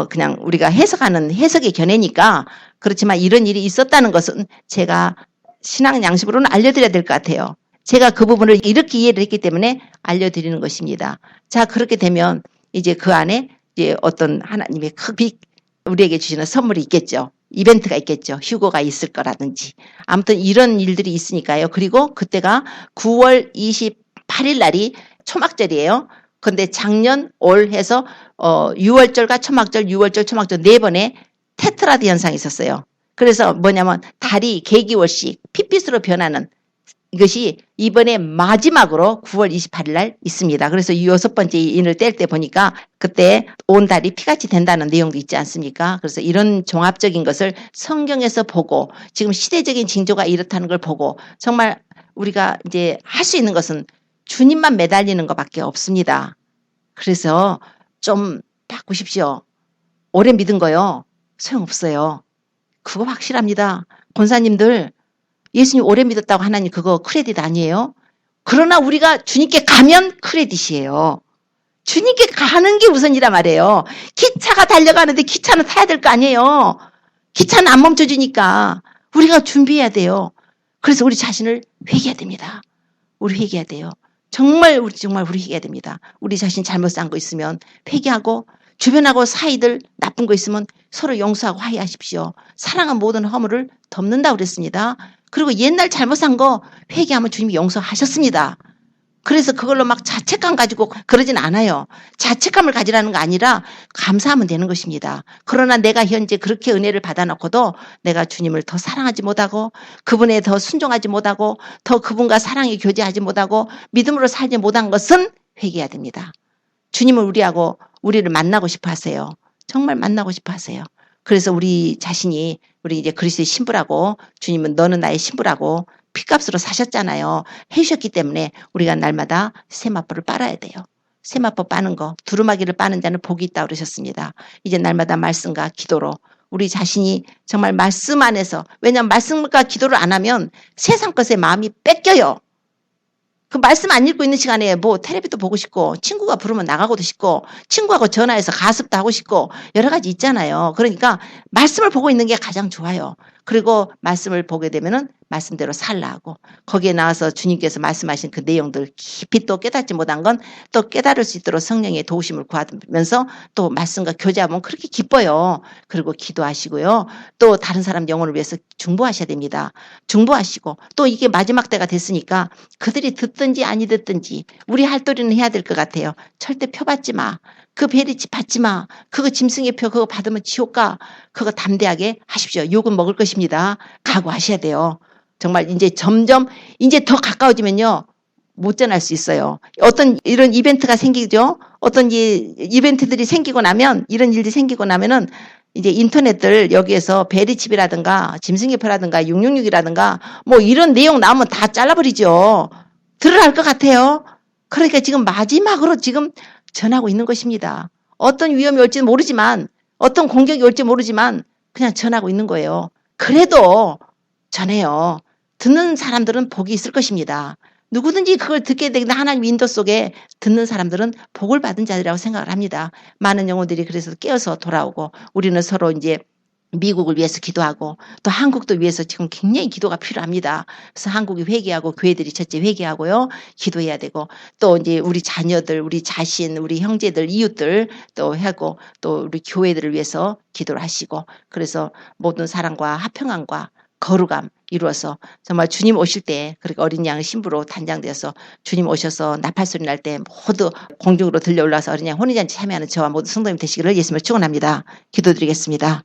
그냥 우리가 해석하는 해석의 견해니까. 그렇지만 이런 일이 있었다는 것은 제가 신앙 양식으로는 알려드려야 될 것 같아요. 제가 그 부분을 이렇게 이해를 했기 때문에 알려드리는 것입니다. 자, 그렇게 되면 이제 그 안에 이제 어떤 하나님의 크빅 우리에게 주시는 선물이 있겠죠. 이벤트가 있겠죠. 휴거가 있을 거라든지. 아무튼 이런 일들이 있으니까요. 그리고 그때가 9월 28일 날이 초막절이에요. 근데 작년 올 해서 6월절과 초막절, 6월절, 초막절 4번의 테트라드 현상이 있었어요. 그래서 뭐냐면 달이 개기월씩 핏빛으로 변하는 이것이 이번에 마지막으로 9월 28일 날 있습니다. 그래서 이 6번째 인을 뗄 때 보니까 그때 온 달이 피같이 된다는 내용도 있지 않습니까? 그래서 이런 종합적인 것을 성경에서 보고 지금 시대적인 징조가 이렇다는 걸 보고 정말 우리가 이제 할 수 있는 것은 주님만 매달리는 것밖에 없습니다. 그래서 좀 바꾸십시오. 오래 믿은 거요. 소용없어요. 그거 확실합니다. 권사님들 예수님 오래 믿었다고 하나님 그거 크레딧 아니에요? 그러나 우리가 주님께 가면 크레딧이에요. 주님께 가는 게 우선이란 말이에요. 기차가 달려가는데 기차는 타야 될 거 아니에요. 기차는 안 멈춰주니까 우리가 준비해야 돼요. 그래서 우리 자신을 회개해야 됩니다. 우리 회개해야 돼요. 정말 우리 회개해야 됩니다. 우리 자신 잘못 산 거 있으면 회개하고 주변하고 사이들 나쁜 거 있으면 서로 용서하고 화해하십시오. 사랑은 모든 허물을 덮는다고 그랬습니다. 그리고 옛날 잘못한 거 회개하면 주님이 용서하셨습니다. 그래서 그걸로 막 자책감 가지고 그러진 않아요. 자책감을 가지라는 거 아니라 감사하면 되는 것입니다. 그러나 내가 현재 그렇게 은혜를 받아놓고도 내가 주님을 더 사랑하지 못하고 그분에 더 순종하지 못하고 더 그분과 사랑이 교제하지 못하고 믿음으로 살지 못한 것은 회개해야 됩니다. 주님을 우리를 만나고 싶어 하세요. 정말 만나고 싶어 하세요. 그래서 우리 자신이 우리 이제 그리스도의 신부라고 주님은 너는 나의 신부라고 피값으로 사셨잖아요. 해주셨기 때문에 우리가 날마다 세마포를 빨아야 돼요. 세마포 빠는 거, 두루마기를 빠는 자는 복이 있다고 그러셨습니다. 이제 날마다 말씀과 기도로 우리 자신이 정말 말씀 안에서 왜냐하면 말씀과 기도를 안 하면 세상 것에 마음이 뺏겨요. 그 말씀 안 읽고 있는 시간에 뭐 텔레비도 보고 싶고 친구가 부르면 나가고도 싶고 친구하고 전화해서 가습도 하고 싶고 여러 가지 있잖아요. 그러니까 말씀을 보고 있는 게 가장 좋아요. 그리고 말씀을 보게 되면은 말씀대로 살라 하고 거기에 나와서 주님께서 말씀하신 그 내용들 깊이 또 깨닫지 못한 건 또 깨달을 수 있도록 성령의 도우심을 구하면서 또 말씀과 교제하면 그렇게 기뻐요. 그리고 기도하시고요. 또 다른 사람 영혼을 위해서 중보하셔야 됩니다. 중보하시고 또 이게 마지막 때가 됐으니까 그들이 듣든지 아니 듣든지 우리 할 도리는 해야 될 것 같아요. 절대 표 받지 마. 그 베리치 받지 마. 그거 짐승의 표 그거 받으면 지옥 가. 그거 담대하게 하십시오. 욕은 먹을 것입니다. 각오하셔야 돼요. 정말 이제 점점 이제 더 가까워지면요. 못 전할 수 있어요. 어떤 이런 이벤트가 생기죠. 어떤 이벤트들이 생기고 나면 이런 일들이 생기고 나면은 이제 인터넷들 여기에서 베리칩이라든가 짐승의 표라든가 666이라든가 뭐 이런 내용 나오면 다 잘라버리죠. 들으라 할 것 같아요. 그러니까 지금 마지막으로 지금 전하고 있는 것입니다. 어떤 위험이 올지 모르지만 어떤 공격이 올지 모르지만 그냥 전하고 있는 거예요. 그래도 전해요. 듣는 사람들은 복이 있을 것입니다. 누구든지 그걸 듣게 되는데 하나님 인도 속에 듣는 사람들은 복을 받은 자들이라고 생각을 합니다. 많은 영혼들이 그래서 깨어서 돌아오고 우리는 서로 이제 미국을 위해서 기도하고 또 한국도 위해서 지금 굉장히 기도가 필요합니다. 그래서 한국이 회개하고 교회들이 첫째 회개하고요. 기도해야 되고 또 이제 우리 자녀들, 우리 자신, 우리 형제들, 이웃들 또 하고 또 우리 교회들을 위해서 기도를 하시고 그래서 모든 사랑과 화평함과 거룩함 이루어서 정말 주님 오실 때 그렇게 어린 양 신부로 단장되어서 주님 오셔서 나팔소리 날 때 모두 공중으로 들려 올라와서 어린 양 혼인잔치 참여하는 저와 모든 성도님 되시기를 예수님을 축원합니다. 기도드리겠습니다.